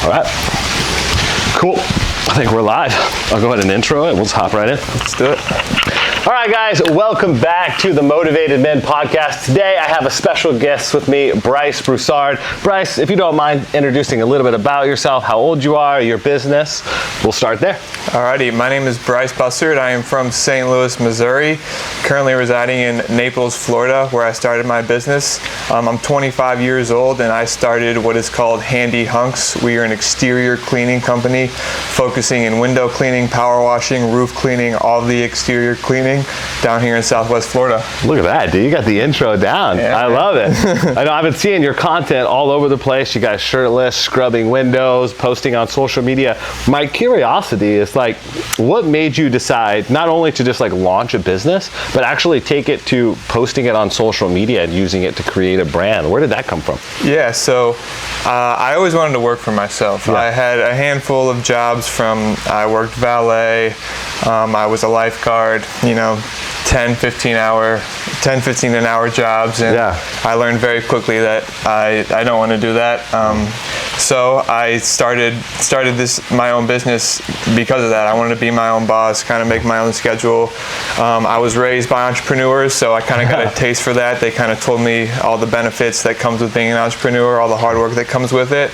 All right. Cool. I think we're live. I'll go ahead and intro it. We'll just hop right in. Let's do it. All right, guys, welcome back to the Motivated Men podcast. Today, I have a special guest with me, Bryce Bussard. Bryce, if you don't mind introducing a little bit about yourself, how old you are, your business, we'll start there. Alrighty, my name is Bryce Bussard. I am from St. Louis, Missouri, currently residing in Naples, Florida, where I started my business. I'm 25 years old, and I started what is called Handy Hunks. We are an exterior cleaning company focusing in window cleaning, power washing, roof cleaning, all the exterior cleaning down here in Southwest Florida. Look at that, dude. You got the intro down. Yeah, I love it. I know I've been seeing your content all over the place. You guys shirtless, scrubbing windows, posting on social media. My curiosity is like, what made you decide not only to just like launch a business, but actually take it to posting it on social media and using it to create a brand? Where did that come from? Yeah, so I always wanted to work for myself. I had a handful of jobs I worked valet, I was a lifeguard, 10, 15 an hour jobs, and I learned very quickly that I don't want to do that. So I started my own business because of that. I wanted to be my own boss, kind of make my own schedule. I was raised by entrepreneurs, so I kind of got a taste for that. They kind of told me all the benefits that comes with being an entrepreneur, all the hard work that comes with it.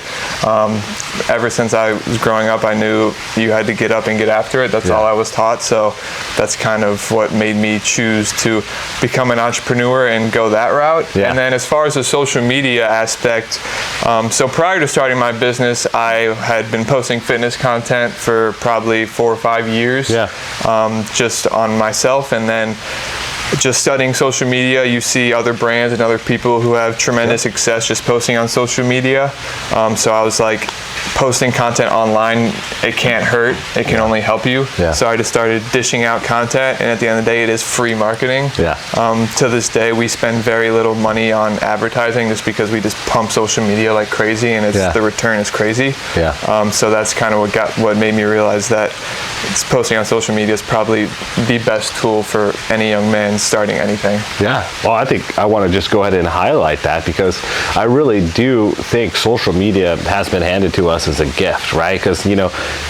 Ever since I was growing up, I knew you had to get up and get after it. That's all I was taught. So that's kind of what made me choose to become an entrepreneur and go that route. And then as far as the social media aspect, so prior to starting my business, I had been posting fitness content for probably 4 or 5 years, just on myself. And then just studying social media, you see other brands and other people who have tremendous success just posting on social media. So I was like, posting content online, it can't hurt, it can only help you. So I just started dishing out content, and at the end of the day, it is free marketing. To this day, we spend very little money on advertising just because we just pump social media like crazy, and the return is crazy. So that's kind of what made me realize that posting on social media is probably the best tool for any young man starting anything. Well, I think I want to just go ahead and highlight that, because I really do think social media has been handed to us as a gift, right? Because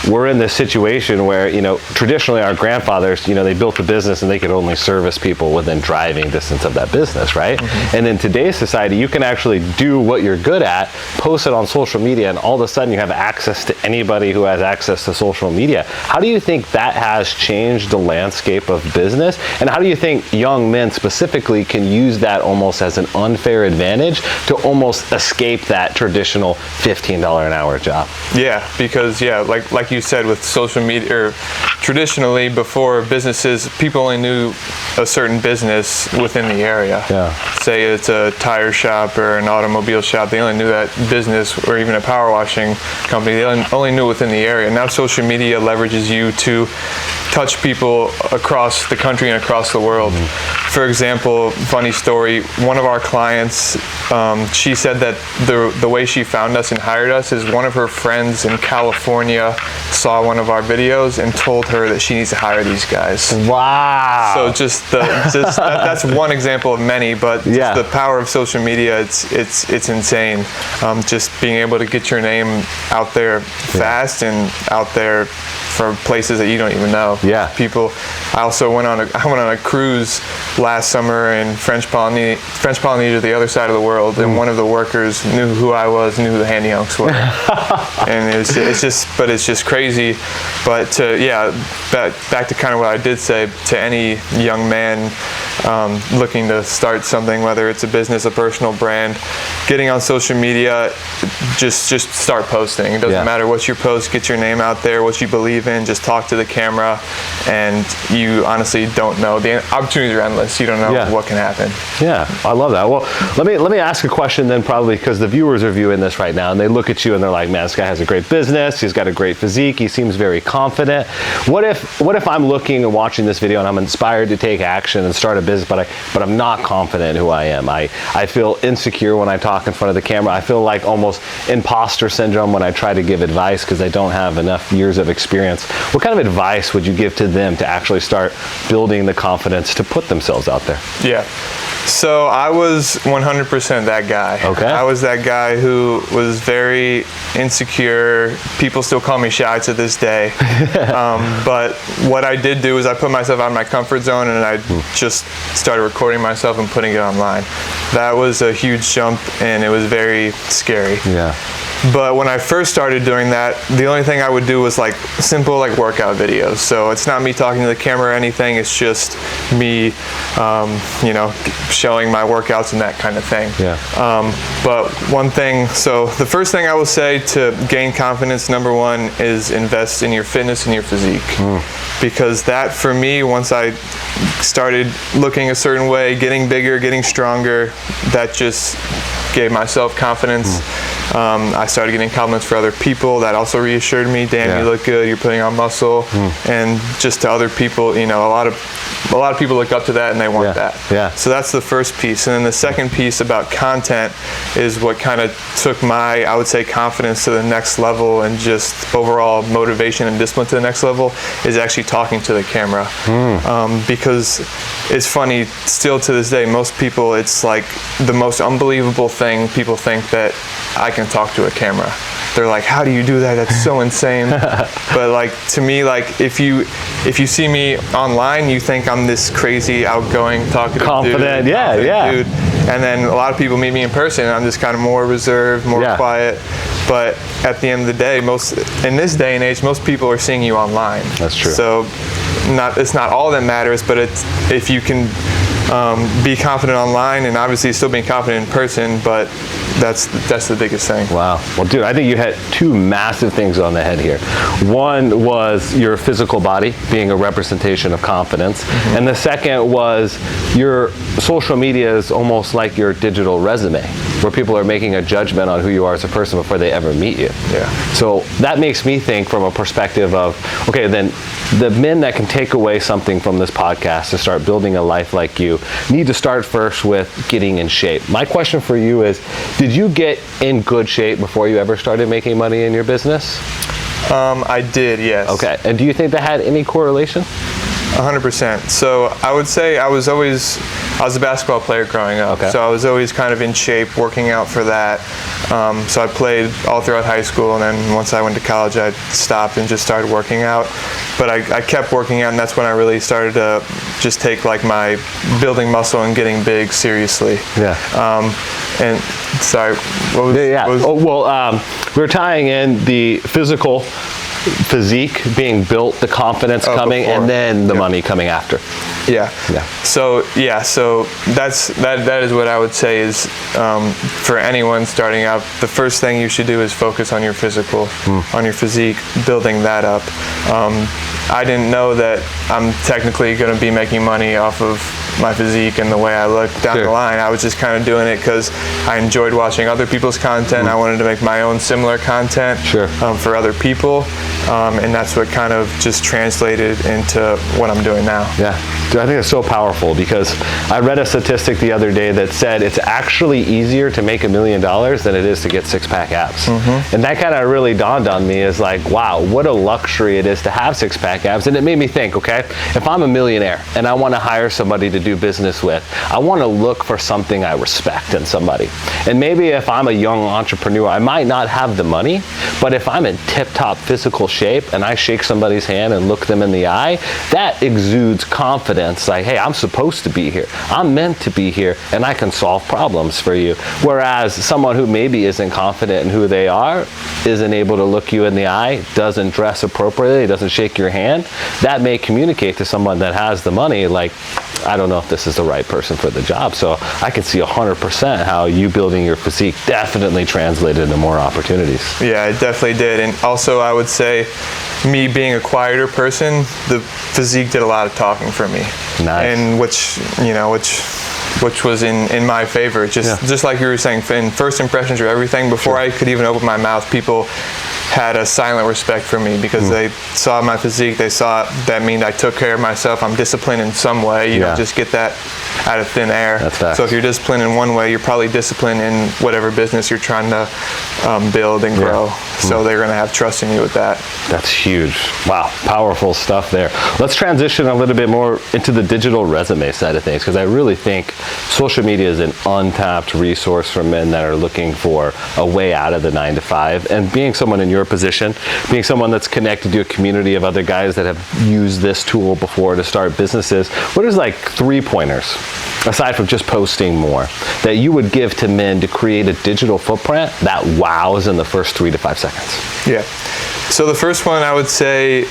we're in this situation where traditionally our grandfathers, they built a business and they could only service people within driving distance of that business, right? And in today's society, you can actually do what you're good at, post it on social media, and all of a sudden you have access to anybody who has access to social media. How do you think that has changed the landscape of business, and how do you think young men specifically can use that almost as an unfair advantage to almost escape that traditional $15 an hour job? Because like you said, with social media, or traditionally before businesses, people only knew a certain business within the area. Say it's a tire shop or an automobile shop, they only knew that business, or even a power washing company, they only knew within the area. Now social media leverages you to touch people across the country and across the world. For example, funny story, one of our clients, she said that the way she found us and hired us is one of her friends in California saw one of our videos and told her that she needs to hire these guys. Wow. So that's one example of many, but just the power of social media, it's insane. Just being able to get your name out there fast and out there for places that you don't even know. People. I also went on a cruise last summer in French Polynesia, the other side of the world, and one of the workers knew who I was, knew who the Handy Hunks were, and it's just crazy. But back to kind of what I did say, to any young man looking to start something, whether it's a business, a personal brand, getting on social media, just start posting. It doesn't matter what you post, get your name out there, what you believe in, just talk to the camera, and you honestly don't know. The opportunities are endless. You don't know what can happen. I love that. Well, let me ask a question then, probably because the viewers are viewing this right now and they look at you and they're like, man, this guy has a great business, he's got a great physique, he seems very confident. What if I'm looking and watching this video and I'm inspired to take action and start a business, but I'm not confident in who I am. I feel insecure when I talk in front of the camera. I feel like almost imposter syndrome when I try to give advice because I don't have enough years of experience. What kind of advice would you give to them to actually start building the confidence to put themselves ourselves out there? Yeah. So I was 100% that guy. Okay. I was that guy who was very insecure. People still call me shy to this day. But what I did do is I put myself out of my comfort zone, and I just started recording myself and putting it online. That was a huge jump, and it was very scary. Yeah. But when I first started doing that, the only thing I would do was like simple like workout videos. So it's not me talking to the camera or anything. It's just me, you know, showing my workouts and that kind of thing. Yeah. But one thing, so the first thing I will say to gain confidence, number one, is invest in your fitness and your physique. Because that, for me, once I started looking a certain way, getting bigger, getting stronger, that just gave myself confidence. I started getting compliments for other people. That also reassured me. Damn, you look good. You're putting on muscle. And just to other people, you know, a lot of people look up to that and they want that. Yeah. So that's the first piece. And then the second piece about content is what kind of took my, I would say, confidence to the next level, and just overall motivation and discipline to the next level, is actually talking to the camera. Because it's funny, still to this day, most people, it's like the most unbelievable thing. People think that I can talk to a camera. They're like, how do you do that? That's so insane. But like, to me, like, if you see me online, you think I'm this crazy, outgoing, talkative confident dude. Confident dude. And then a lot of people meet me in person, and I'm just kind of more reserved, more quiet. But at the end of the day, in this day and age, most people are seeing you online. That's true. So it's not all that matters, but it's, if you can be confident online, and obviously still being confident in person, but that's the biggest thing. Wow. Well, dude, I think you hit two massive things on the head here. One was your physical body being a representation of confidence, and the second was your social media is almost like your digital resume, where people are making a judgment on who you are as a person before they ever meet you. Yeah. So that makes me think from a perspective of, okay, then the men that can take away something from this podcast to start building a life like you need to start first with getting in shape. My question for you is, did you get in good shape before you ever started making money in your business? I did, yes. Okay, and do you think that had any correlation? 100%. So I would say I was a basketball player growing up. Okay. So I was always kind of in shape, working out for that. So I played all throughout high school, and then once I went to college, I stopped and just started working out. But I kept working out, and that's when I really started to just take like my building muscle and getting big seriously. Yeah. And sorry, what was, we're tying in the physical physique being built, the confidence coming, before. and then the money coming after. Yeah. Yeah. So that is what I would say is, for anyone starting out, the first thing you should do is focus on your physical, on your physique, building that up. I didn't know that I'm technically going to be making money off of my physique and the way I look down the line. I was just kind of doing it because I enjoyed watching other people's content. I wanted to make my own similar content for other people, and that's what kind of just translated into what I'm doing now. Yeah, dude, I think it's so powerful, because I read a statistic the other day that said it's actually easier to make $1 million than it is to get six-pack abs. And that kind of really dawned on me as like, wow, what a luxury it is to have six-pack abs. And it made me think, okay, if I'm a millionaire and I want to hire somebody to do business with, I want to look for something I respect in somebody. And maybe if I'm a young entrepreneur, I might not have the money, but if I'm in tip-top physical shape and I shake somebody's hand and look them in the eye, that exudes confidence, like, hey, I'm supposed to be here, I'm meant to be here, and I can solve problems for you. Whereas someone who maybe isn't confident in who they are, isn't able to look you in the eye, doesn't dress appropriately, doesn't shake your hand, that may communicate to someone that has the money, like, I don't know if this is the right person for the job. So I can see 100% how you building your physique definitely translated into more opportunities. Yeah, it definitely did. And also I would say, me being a quieter person, the physique did a lot of talking for me. Nice. And which was in my favor. Just like you were saying, in first impressions are everything. Before I could even open my mouth, people had a silent respect for me because they saw my physique. They saw that mean I took care of myself. I'm disciplined in some way. You don't just get that out of thin air. That's facts. So if you're disciplined in one way, you're probably disciplined in whatever business you're trying to build and grow. So they're going to have trust in you with that. That's huge. Wow, powerful stuff there. Let's transition a little bit more into the digital resume side of things, because I really think social media is an untapped resource for men that are looking for a way out of the 9-to-5. And being someone in your position, being someone that's connected to a community of other guys that have used this tool before to start businesses, what is like 3 pointers, aside from just posting more, that you would give to men to create a digital footprint that wows in the first 3 to 5 seconds? Yeah. So the first one, I would say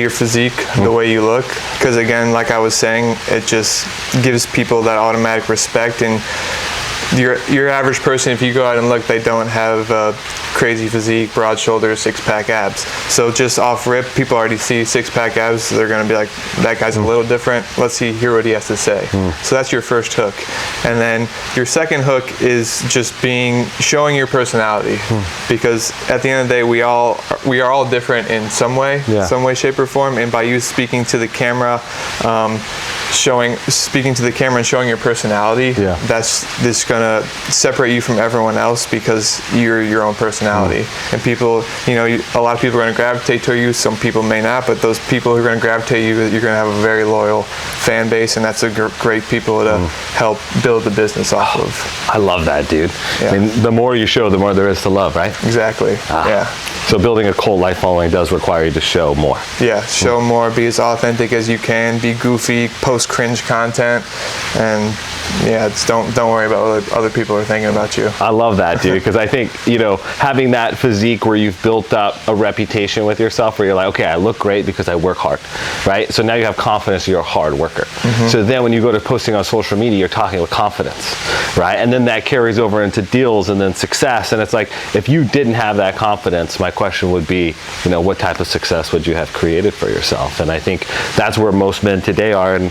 your physique, the way you look, because again, like I was saying, it just gives people that automatic respect. And your average person, if you go out and look, they don't have crazy physique, broad shoulders, 6-pack abs. So just off rip, people already see 6-pack abs, so they're going to be like, that guy's a little different. Let's hear what he has to say. So that's your first hook. And then your second hook is just showing your personality, because at the end of the day, we are all different in some way, shape, or form. And by you speaking to the camera, speaking to the camera and showing your personality, that's just gonna separate you from everyone else, because you're your own personality. And people, a lot of people are gonna gravitate to you. Some people may not, but those people who are gonna gravitate you, you're gonna have a very loyal fan base, and that's a great people to help build the business off of. I love that, dude. Yeah. I mean, the more you show, the more there is to love, right? Exactly. Yeah. So building a cult life following does require you to show more. Yeah, show more, be as authentic as you can, be goofy, post cringe content, and don't worry about what other people are thinking about you. I love that, dude, because I think, having that physique where you've built up a reputation with yourself, where you're like, okay, I look great because I work hard, right? So now you have confidence, you're a hard worker. So then when you go to posting on social media, you're talking with confidence, right? And then that carries over into deals and then success. And it's like, if you didn't have that confidence, my question would be, what type of success would you have created for yourself? And I think that's where most men today are. And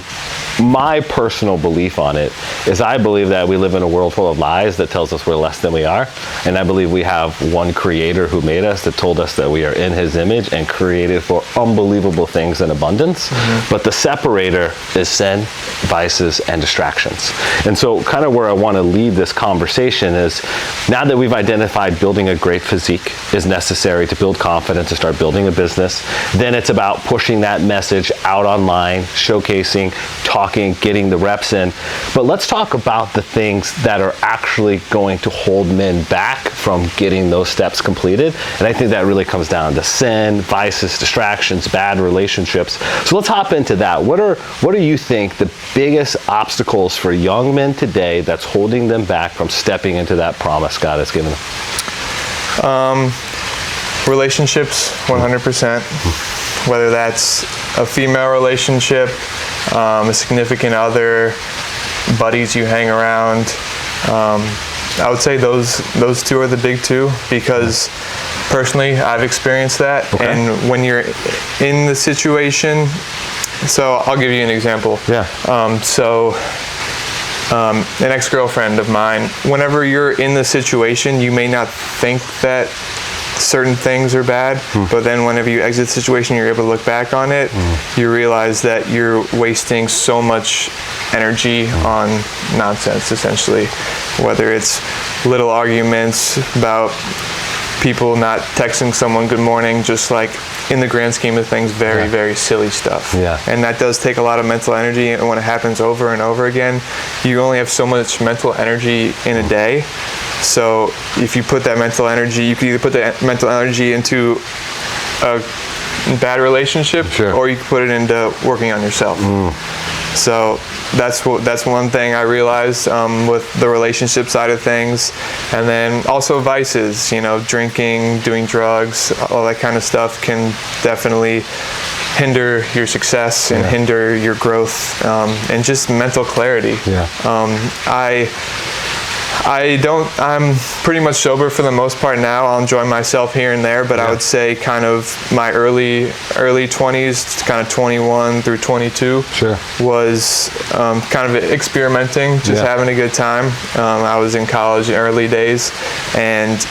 my personal belief on it is, I believe that we live in a world full of lies that tells us we're less than we are. And I believe we have one creator who made us, that told us that we are in his image and created for unbelievable things in abundance. But the separator is sin, vices, and distractions. And so kind of where I want to lead this conversation is, now that we've identified building a great physique is necessary to build confidence and start building a business, then it's about pushing that message out online, showcasing, talking, getting the reps in. But let's talk about the things that are actually going to hold men back from getting those steps completed. And I think that really comes down to sin, vices, distractions, bad relationships. So let's hop into that. What do you think the biggest obstacles for young men today that's holding them back from stepping into that promise God has given them? Relationships, 100%. Whether that's a female relationship, a significant other, buddies you hang around. I would say those two are the big two, because personally I've experienced that. And when you're in the situation, so I'll give you an example. An ex-girlfriend of mine, whenever you're in the situation, you may not think that certain things are bad, but then whenever you exit the situation, you're able to look back on it, you realize that you're wasting so much energy on nonsense, essentially. Whether it's little arguments about people not texting someone good morning, just like in the grand scheme of things, very, very silly stuff. And that does take a lot of mental energy, and when it happens over and over again, you only have so much mental energy in a day. So if you put that mental energy, you can either put that mental energy into a bad relationship, or you can put it into working on yourself. So that's one thing I realized with the relationship side of things. And then also vices, drinking, doing drugs, all that kind of stuff can definitely hinder your success and hinder your growth, and just mental clarity. I'm pretty much sober for the most part now. I'll enjoy myself here and there, but I would say kind of my early 20s, kind of 21 through 22, was kind of experimenting, just having a good time. I was in college in early days, and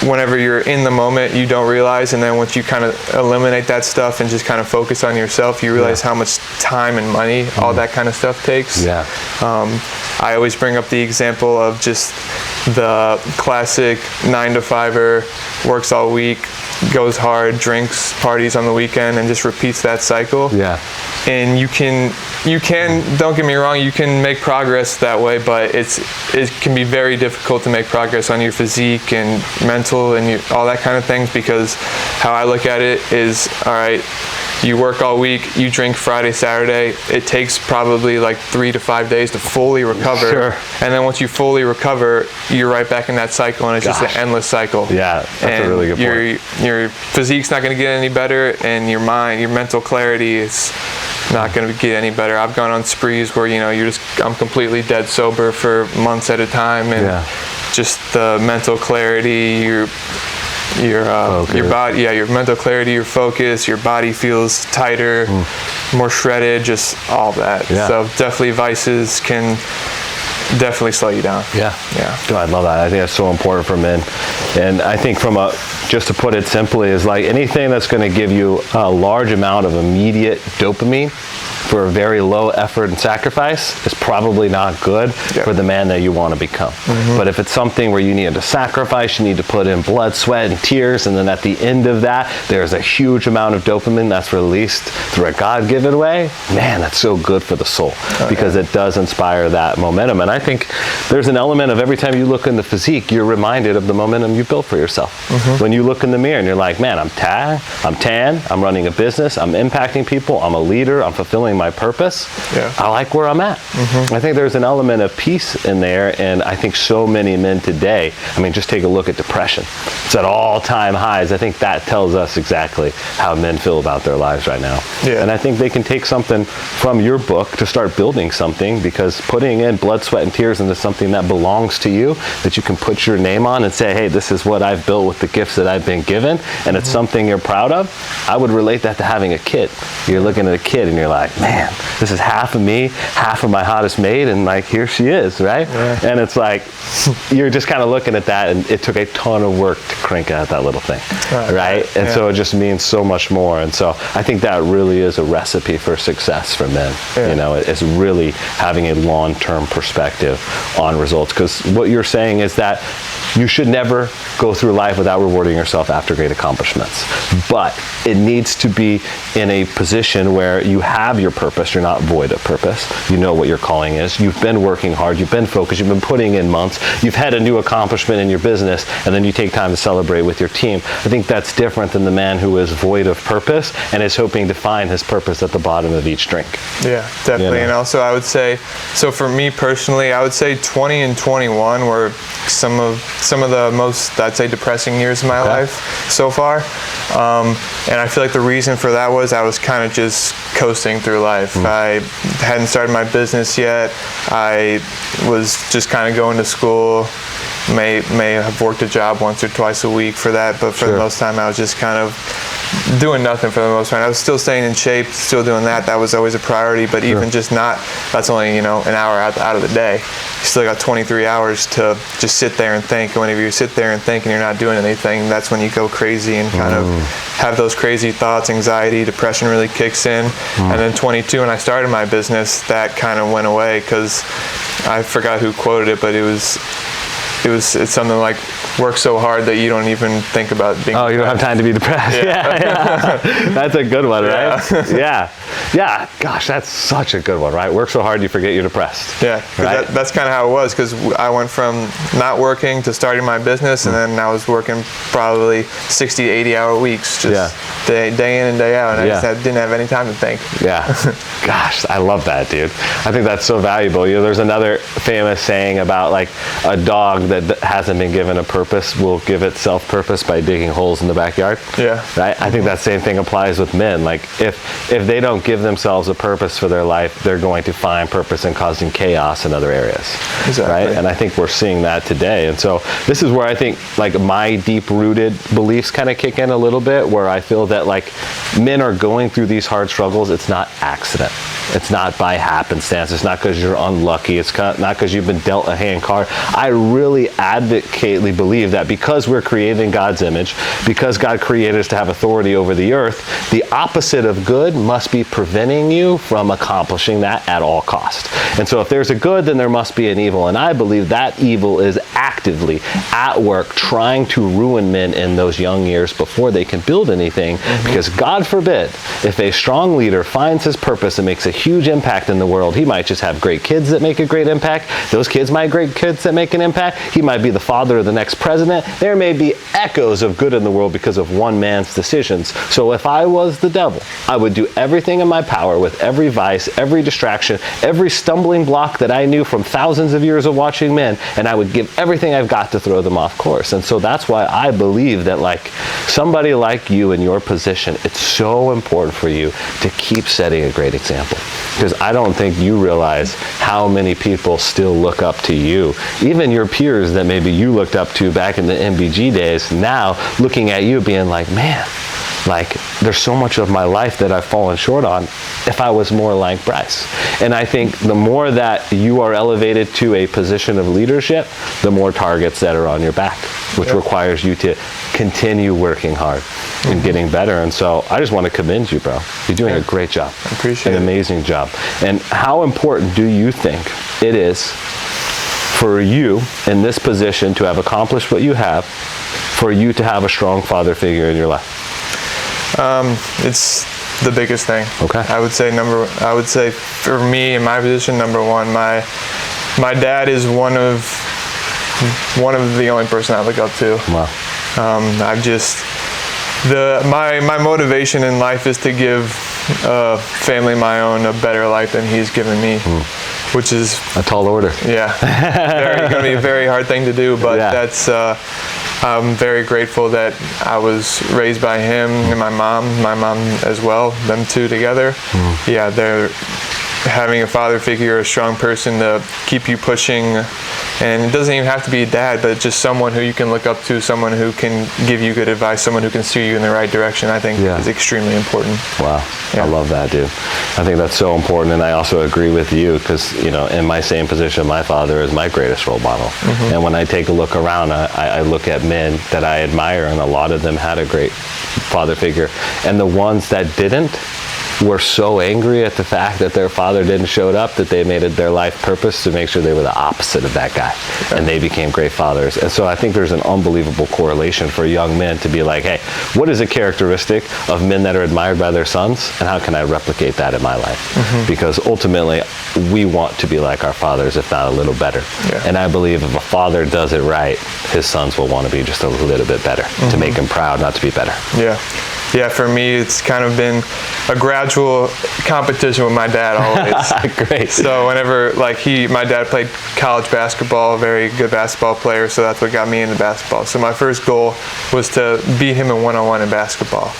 whenever you're in the moment, you don't realize, and then once you kind of eliminate that stuff and just kind of focus on yourself, you realize how much time and money all that kind of stuff takes. Yeah. I always bring up the example of just the classic 9-to-5er, works all week, goes hard, drinks, parties on the weekend, and just repeats that cycle. Yeah. And you can, don't get me wrong, you can make progress that way, but it can be very difficult to make progress on your physique and mental and all that kind of things, because how I look at it is, all right, you work all week, you drink Friday, Saturday, it takes probably like 3 to 5 days to fully recover. Sure. And then once you fully recover, you're right back in that cycle, and it's just an endless cycle. Yeah, that's a really good point. Your physique's not going to get any better, and your mind, your mental clarity is not going to get any better. I've gone on sprees where, I'm completely dead sober for months at a time, and just the mental clarity, your body, your mental clarity, your focus, your body feels tighter, more shredded, just all that. Yeah. So definitely vices can definitely slow you down. Yeah. Oh, I love that. I think that's so important for men. And I think just to put it simply, is like anything that's going to give you a large amount of immediate dopamine for a very low effort and sacrifice is probably not good for the man that you want to become. But if it's something where you need to sacrifice, you need to put in blood, sweat, and tears, and then at the end of that, there's a huge amount of dopamine that's released through a God-given way, man, that's so good for the soul, because it does inspire that momentum. And I think there's an element of every time you look in the physique, you're reminded of the momentum you built for yourself. When you look in the mirror and you're like, man, I'm tan, I'm running a business, I'm impacting people, I'm a leader, I'm fulfilling my purpose. I like where I'm at. I think there's an element of peace in there, and I think so many men today, just take a look at depression. It's at all-time highs. I think that tells us exactly how men feel about their lives right now. And I think they can take something from your book to start building something, because putting in blood, sweat, and tears into something that belongs to you, that you can put your name on and say, hey, this is what I've built with the gifts that I've been given, and it's something you're proud of. I would relate that to having a kid. You're looking at a kid and you're like, man, this is half of me, half of my hottest maid, and like, here she is, right? And it's like, you're just kind of looking at that, and it took a ton of work to crank out that little thing, right? And so it just means so much more. And so I think that really is a recipe for success for men. It's really having a long-term perspective on results, because what you're saying is that you should never go through life without rewarding yourself after great accomplishments. But it needs to be in a position where you have your purpose. You're not void of purpose. You know what your calling is. You've been working hard. You've been focused. You've been putting in months. You've had a new accomplishment in your business, and then you take time to celebrate with your team. I think that's different than the man who is void of purpose and is hoping to find his purpose at the bottom of each drink. Yeah, definitely. And also I would say, so for me personally, I would say 20 and 21 were some of the most, I'd say, depressing years of my life so far. And I feel like the reason for that was I was kind of just coasting through life. I hadn't started my business yet. I was just kind of going to school. May have worked a job once or twice a week for that, but for the most time I was just kind of doing nothing for the most part. I was still staying in shape, still doing that. That was always a priority, but even just not, that's only, an hour out of the day. You still got 23 hours to just sit there and think. And whenever you sit there and think and you're not doing anything, that's when you go crazy and kind of have those crazy thoughts, anxiety, depression really kicks in. And then 22, when I started my business, that kind of went away, because I forgot who quoted it, but it's something like, work so hard that you don't even think about being depressed. You don't have time to be depressed. That's a good one, right? Gosh, that's such a good one, right? Work so hard you forget you're depressed. Right? That's kind of how it was, because I went from not working to starting my business, and then I was working probably 60 to 80 hour weeks, just day in and day out, and I just didn't have any time to think. Gosh, I love that, dude. I think that's so valuable. There's another famous saying about, like, a dog that hasn't been given a purpose will give itself purpose by digging holes in the backyard. Right? I think that same thing applies with men. Like, if they don't give themselves a purpose for their life, they're going to find purpose in causing chaos in other areas. Right? And I think we're seeing that today. And so this is where I think, like, my deep-rooted beliefs kind of kick in a little bit, where I feel that, like, men are going through these hard struggles. It's not accident. It's not by happenstance. It's not because you're unlucky. It's not because you've been dealt a hand card. I really advocately believe believe that because we're created in God's image, because God created us to have authority over the earth, the opposite of good must be preventing you from accomplishing that at all cost. And so if there's a good, then there must be an evil. And I believe that evil is actively at work trying to ruin men in those young years before they can build anything. Because God forbid, if a strong leader finds his purpose and makes a huge impact in the world, he might just have great kids that make a great impact. Those kids might great kids that make an impact. He might be the father of the next president. There may be echoes of good in the world because of one man's decisions. So if I was the devil, I would do everything in my power with every vice, every distraction, every stumbling block that I knew from thousands of years of watching men, and I would give everything I've got to throw them off course. And so that's why I believe that like somebody like you in your position, it's so important for you to keep setting a great example. Because I don't think you realize how many people still look up to you. Even your peers that maybe you looked up to back in the MBG days, now looking at you being like, man, like there's so much of my life that I've fallen short on if I was more like Bryce. And I think the more that you are elevated to a position of leadership, the more targets that are on your back, which requires you to continue working hard and getting better. And so I just want to commend you, bro. You're doing a great job. I appreciate it. An amazing job. And how important do you think it is for you in this position to have accomplished what you have, for you to have a strong father figure in your life? It's the biggest thing. Okay. I would say for me in my position, number one, my dad is one of the only person I look up to. Wow. My motivation in life is to give a family my own a better life than he's given me, which is a tall order. Yeah, going to be a very hard thing to do, but that's. I'm very grateful that I was raised by him and my mom as well, them two together. Yeah, they're having a father figure, a strong person to keep you pushing, and it doesn't even have to be a dad, but just someone who you can look up to, someone who can give you good advice, someone who can steer you in the right direction, I think is extremely important. Wow. Yeah. I love that, dude. I think that's so important, and I also agree with you because, you know, in my same position, my father is my greatest role model. And when I take a look around, I look at men that I admire, and a lot of them had a great father figure. And the ones that didn't were so angry at the fact that their father didn't show up that they made it their life purpose to make sure they were the opposite of that guy. And they became great fathers. And so I think there's an unbelievable correlation for young men to be like, hey, what is a characteristic of men that are admired by their sons, and how can I replicate that in my life? Because ultimately, we want to be like our fathers, if not a little better. And I believe if a father does it right, his sons will want to be just a little bit better, to make him proud, not to be better. Yeah, for me, it's kind of been a gradual competition with my dad always. Great. So whenever, my dad played college basketball, a very good basketball player, so that's what got me into basketball. So my first goal was to beat him in one-on-one in basketball.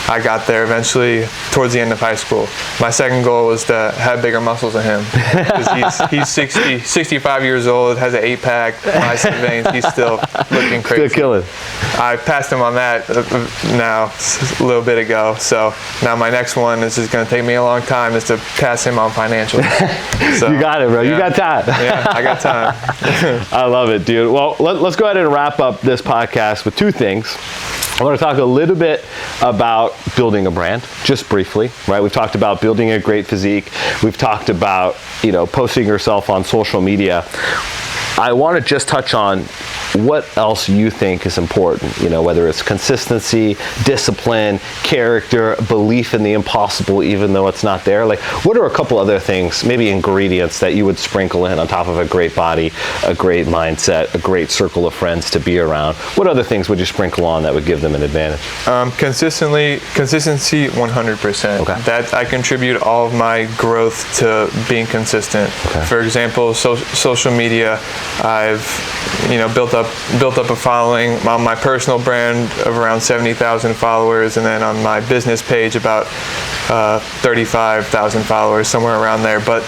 I got there eventually towards the end of high school. My second goal was to have bigger muscles than him. Because he's 65 years old, has an 8-pack, bicep veins. He's still looking crazy. Still killing. I passed him on that now a little bit ago. So now my next one is just going to take me a long time is to pass him on financially. So, you got it, bro. You got time. Yeah, I got time. I love it, dude. Well, let's go ahead and wrap up this podcast with two things. I want to talk a little bit about building a brand, just briefly, right? We've talked about building a great physique. We've talked about, posting yourself on social media. I want to just touch on what else you think is important, whether it's consistency, discipline, character, belief in the impossible, even though it's not there. Like, what are a couple other things, maybe ingredients that you would sprinkle in on top of a great body, a great mindset, a great circle of friends to be around? What other things would you sprinkle on that would give them an advantage? Consistency, 100%. Okay. That I contribute all of my growth to being consistent. Okay. For example, social media, I've built up a following on my personal brand of around 70,000 followers, and then on my business page about 35,000 followers, somewhere around there. But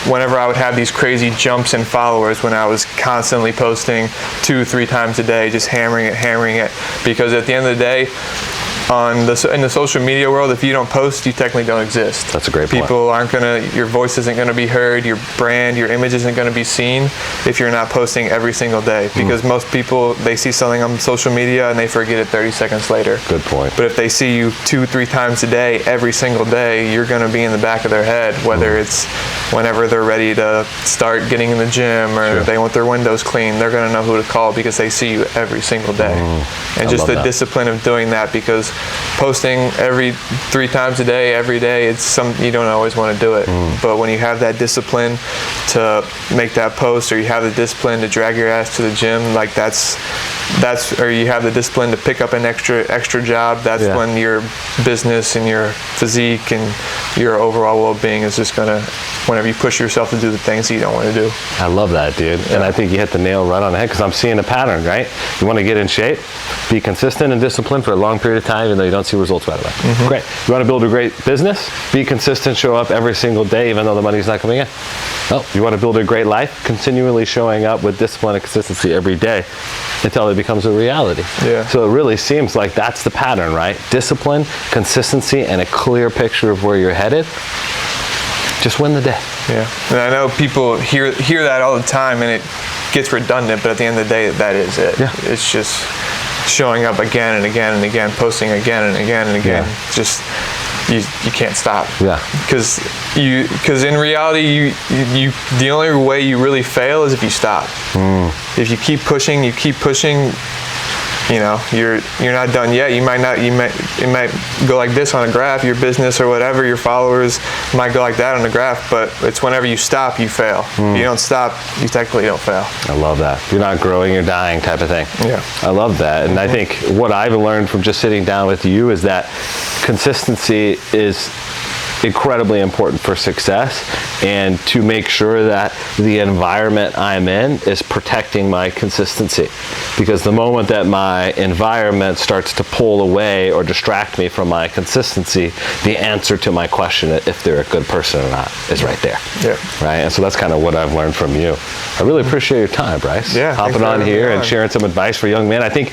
whenever I would have these crazy jumps in followers, when I was constantly posting 2-3 times a day, just hammering it, because at the end of the day, in the social media world, if you don't post, you technically don't exist. That's a great point. People aren't your voice isn't gonna be heard, your brand, your image isn't gonna be seen if you're not posting every single day. Because most people, they see something on social media and they forget it 30 seconds later. Good point. But if they see you 2-3 times a day, every single day, you're gonna be in the back of their head, whether it's whenever they're ready to start getting in the gym or they want their windows clean, they're gonna know who to call because they see you every single day. And just the discipline of doing that, because posting every 3 times a day, every day, it's you don't always want to do it. But when you have that discipline to make that post, or you have the discipline to drag your ass to the gym, like that's or you have the discipline to pick up an extra job, that's when your business and your physique and your overall well-being is just gonna, whenever you push yourself to do the things that you don't want to do. I love that, dude. And I think you hit the nail right on the head, because I'm seeing a pattern, right? You want to get in shape, be consistent and disciplined for a long period of time, even though you don't see results right away. Great. You want to build a great business, be consistent, show up every single day, even though the money's not coming in. Oh, you want to build a great life, continually showing up with discipline and consistency every day until it becomes a reality. So it really seems like that's the pattern, right? Discipline, consistency, and a clear picture of where you're headed. Just win the day. And I know people hear that all the time, and it gets redundant, but at the end of the day, that is it. It's just showing up again and again and again, posting again and again and again. Just you can't stop. Because in reality, the only way you really fail is if you stop. If you keep pushing, you know, you're not done yet. It might go like this on a graph. Your business or whatever, your followers might go like that on the graph. But it's whenever you stop, you fail. If you don't stop, you technically don't fail. I love that. You're not growing, you're dying type of thing. I love that. And I think what I've learned from just sitting down with you is that consistency is incredibly important for success, and to make sure that the environment I'm in is protecting my consistency. Because the moment that my environment starts to pull away or distract me from my consistency, the answer to my question, if they're a good person or not, is right there. Right? And so that's kind of what I've learned from you. I really appreciate your time, Bryce. Hopping on here and sharing some advice for young men. I think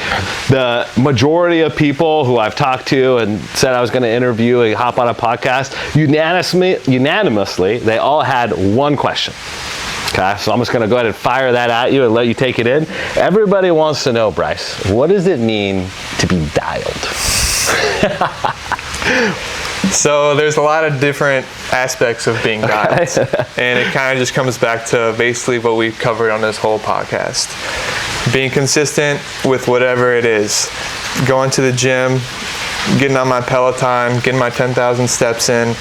the majority of people who I've talked to and said I was going to interview and hop on a podcast, unanimously, they all had one question. Okay, so I'm just going to go ahead and fire that at you and let you take it in. Everybody wants to know, Bryce, what does it mean to be dialed? So there's a lot of different aspects of being dialed. And it kind of just comes back to basically what we've covered on this whole podcast. Being consistent with whatever it is. Going to the gym, getting on my Peloton, getting my 10,000 steps in,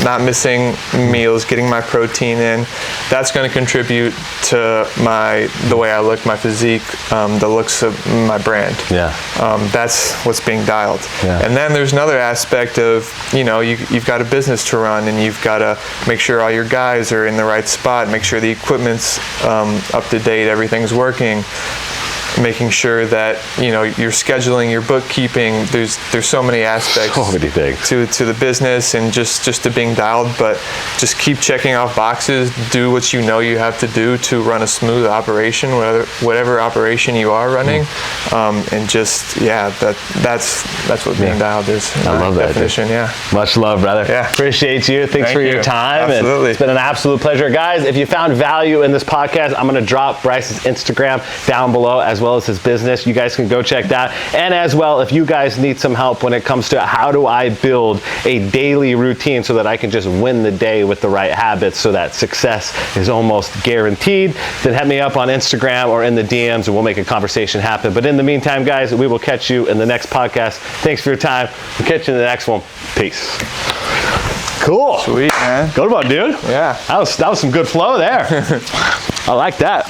not missing meals, getting my protein in. That's going to contribute to the way I look, my physique, the looks of my brand. That's what's being dialed. And then there's another aspect of, you know, you've got a business to run, and you've got to make sure all your guys are in the right spot, make sure the equipment's up to date, everything's working. Making sure that, you know, your scheduling, your bookkeeping, there's so many aspects to the business and just to being dialed. But just keep checking off boxes, do what you know you have to do to run a smooth operation, whatever operation you are running, and just that's what being dialed is. I love that definition. Much love, brother. Appreciate you. Thanks for your time. Absolutely. And it's been an absolute pleasure, guys. If you found value in this podcast, I'm going to drop Bryce's Instagram down below, as well as his business. You guys can go check that. And as well, if you guys need some help when it comes to how do I build a daily routine so that I can just win the day with the right habits so that success is almost guaranteed, then hit me up on Instagram or in the DMs and we'll make a conversation happen. But in the meantime, guys, we will catch you in the next podcast. Thanks for your time. We'll catch you in the next one. Peace. Cool. Sweet, man. Good one, dude. That was some good flow there. I like that.